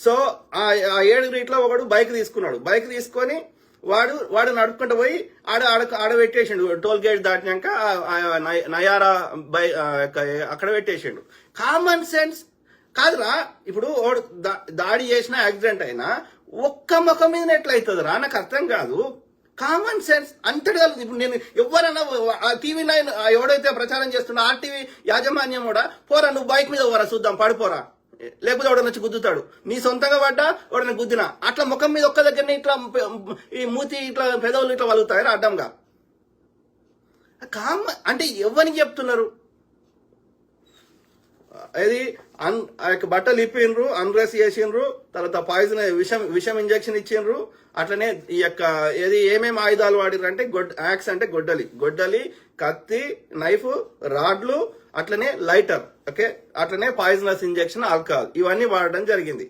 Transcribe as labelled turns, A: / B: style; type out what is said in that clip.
A: So ఆ 7 ఇట్లా ఒకడు బైక్ తీసుకున్నాడు. బైక్ తీసుకొని వాడు నడుపుకుంటూ పోయి ఆడ పెట్టేసిండు. టోల్ గేట్ దాటినాక నయారా అక్కడ పెట్టేసిండు. కామన్ సెన్స్ కాదురా. ఇప్పుడు దాడి చేసిన యాక్సిడెంట్ అయినా ఒక్క ముఖం మీద ఎట్లయితుందిరా? నాకు అర్థం కాదు. కామన్ సెన్స్ అంతటి కాదు. ఇప్పుడు నేను ఎవరన్నా టీవీ 9 ఎవడైతే ప్రచారం చేస్తున్నా ఆర్టీవీ యాజమాన్యం కూడా పోరా నువ్వు బైక్ మీద పోరా చూద్దాం పడిపోరా, లేకపోతే వాడు వచ్చి గుద్దుతాడు. నీ సొంతంగా పడ్డా వాడిని గుద్దినా అట్లా ముఖం మీద ఒక్క దగ్గరనే ఇట్లా ఈ మూతి ఇట్లా పెదవులు ఇట్లా వలుగుతాయి అడ్డంగా. అంటే ఎవరికి చెప్తున్నారు? ఇది బట్టలు ఇప్పిండ్రు, అన్రెస్ చేసిండ్రు, తర్వాత పాయిజన్ విషం ఇంజక్షన్ ఇచ్చిండ్రు. అట్లనే ఈ యొక్క ఏమేమి ఆయుధాలు వాడిర్రు అంటే యాక్స్ అంటే గొడ్డలి, కత్తి, నైఫ్, రాడ్లు, అట్లనే లైటర్, ఓకే, అట్లనే పాయిజనస్ ఇంజెక్షన్, ఆల్కహాల్ ఇవన్నీ వాడడం జరిగింది.